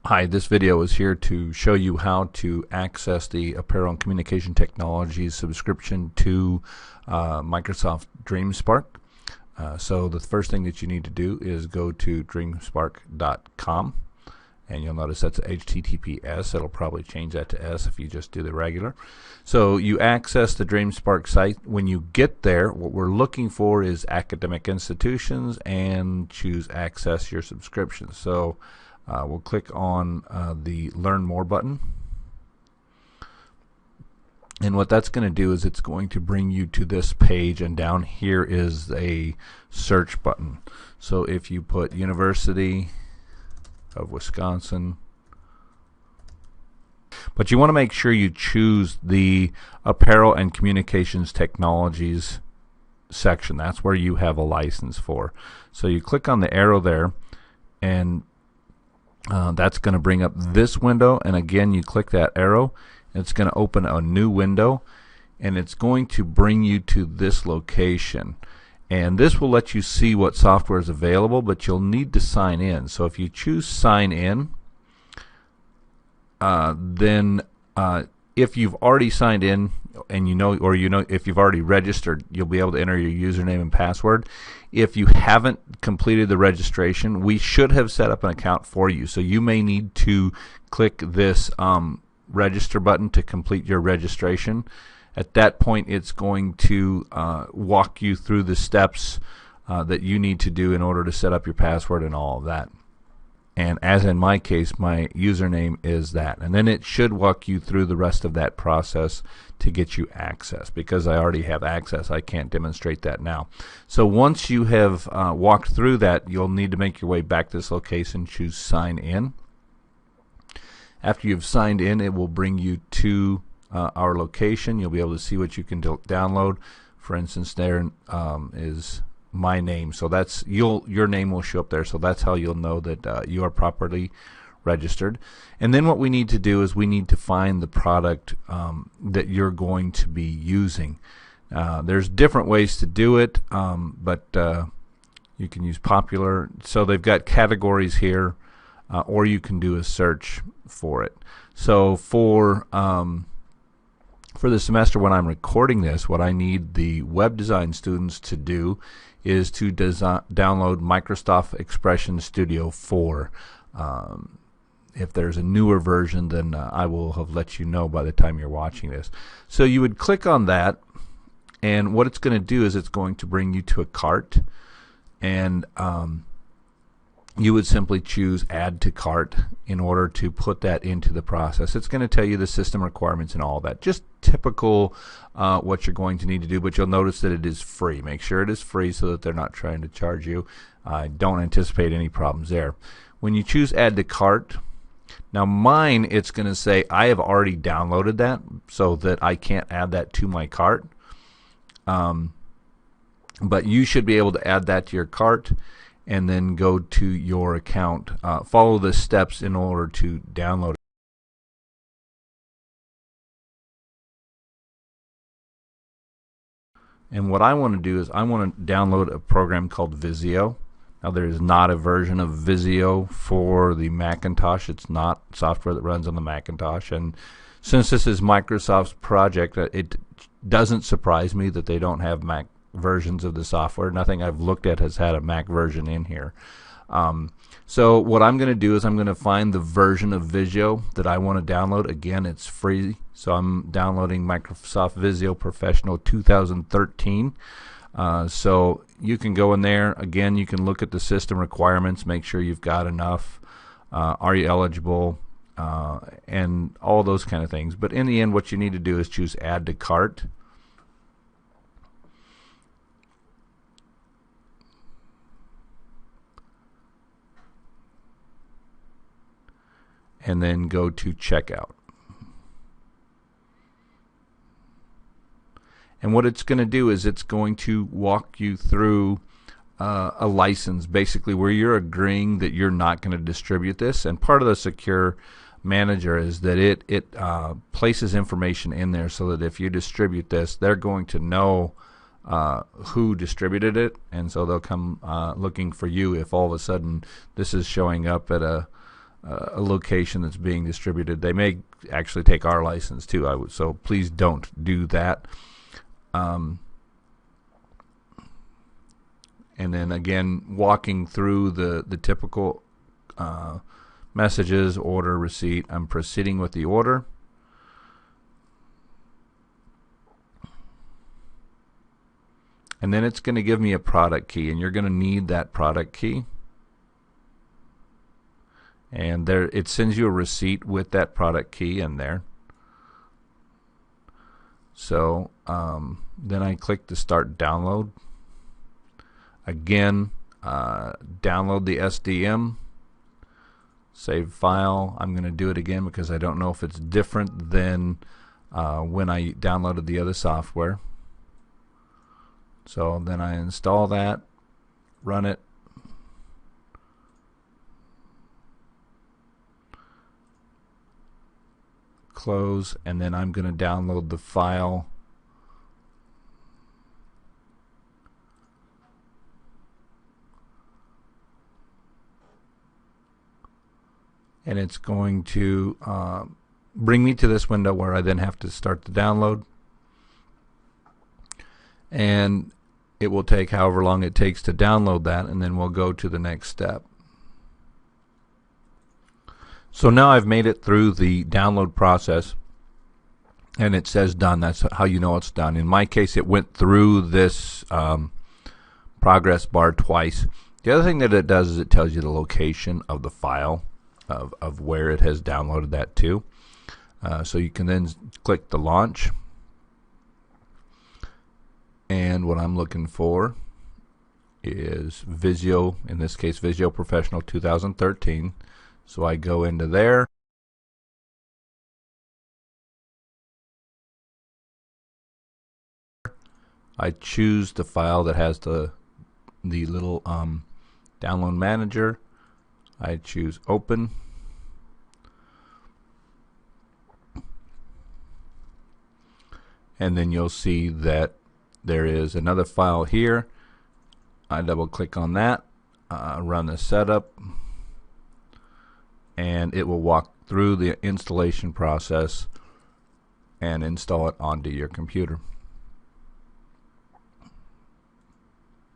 Hi, this video is here to show you how to access the Apparel and Communication Technologies subscription to Microsoft Dreamspark. So the first thing that you need to do is go to dreamspark.com, and you'll notice that's HTTPS. It'll probably change that to S if you just do the regular. So you access the Dreamspark site. When you get there, what we're looking for is academic institutions and choose access your subscription. So we'll click on the Learn More button, and what that's going to do is it's going to bring you to this page, and down here is a search button. So if you put University of Wisconsin, but you want to make sure you choose the Apparel and Communications Technologies section. That's where you have a license for. So you click on the arrow there, and that's going to bring up this window, and again you click that arrow, it's going to open a new window, and it's going to bring you to this location, and this will let you see what software is available, but you'll need to sign in. So if you choose sign in, then if you've already signed in and if you've already registered, you'll be able to enter your username and password. If you haven't completed the registration, we should have set up an account for you. So you may need to click this register button to complete your registration. At that point, it's going to walk you through the steps that you need to do in order to set up your password and all of that. And as in my case, my username is that, and then it should walk you through the rest of that process to get you access. Because I already have access, I can't demonstrate that now. So once you have walked through that, you'll need to make your way back to this location, choose sign in. After you've signed in, it will bring you to our location. You'll be able to see what you can download. For instance, there is my name, so that's your name will show up there, so that's how you'll know that you are properly registered. And then what we need to do is we need to find the product that you're going to be using. There's different ways to do it, but you can use popular. So they've got categories here, or you can do a search for it. So for the semester when I'm recording this, what I need the web design students to do is to download Microsoft Expression Studio 4. If there's a newer version, then I will have let you know by the time you're watching this. So you would click on that, and what it's going to do is it's going to bring you to a cart, and you would simply choose Add to Cart in order to put that into the process. It's going to tell you the system requirements and all that. Just typical what you're going to need to do, but you'll notice that it is free. Make sure it is free so that they're not trying to charge you. I don't anticipate any problems there. When you choose Add to Cart, now mine, it's going to say I have already downloaded that, so that I can't add that to my cart. But you should be able to add that to your cart, and then go to your account. Follow the steps in order to download it. And what I want to do is I want to download a program called Visio. Now there is not a version of Visio for the Macintosh. It's not software that runs on the Macintosh. And since this is Microsoft's project, it doesn't surprise me that they don't have Mac versions of the software. Nothing I've looked at has had a Mac version in here. So what I'm going to do is I'm going to find the version of Visio that I want to download. Again, it's free, so I'm downloading Microsoft Visio Professional 2013. So you can go in there. Again, you can look at the system requirements, make sure you've got enough. Are you eligible? And all those kind of things. But in the end, what you need to do is choose Add to Cart. And then go to Checkout. And what it's going to do is it's going to walk you through a license, basically, where you're agreeing that you're not going to distribute this. And part of the Secure Manager is that it places information in there so that if you distribute this, they're going to know who distributed it, and so they'll come looking for you if all of a sudden this is showing up at a a location that's being distributed. They may actually take our license too. So please don't do that. And then again, walking through the typical messages, order, receipt. I'm proceeding with the order. And then it's going to give me a product key, and you're going to need that product key. And there, it sends you a receipt with that product key in there. So then I click to start download. Again, download the SDM, save file. I'm going to do it again because I don't know if it's different than when I downloaded the other software. So then I install that, run it, close, and then I'm going to download the file. And it's going to bring me to this window where I then have to start the download. And it will take however long it takes to download that, and then we'll go to the next step. So now I've made it through the download process, and it says done. That's how you know it's done. In my case, it went through this progress bar twice. The other thing that it does is it tells you the location of the file, of where it has downloaded that to. So you can then click the launch. And what I'm looking for is Visio, in this case Visio Professional 2013. So I go into there. I choose the file that has the little download manager. I choose open. And then you'll see that there is another file here. I double click on that, run the setup, and it will walk through the installation process and install it onto your computer.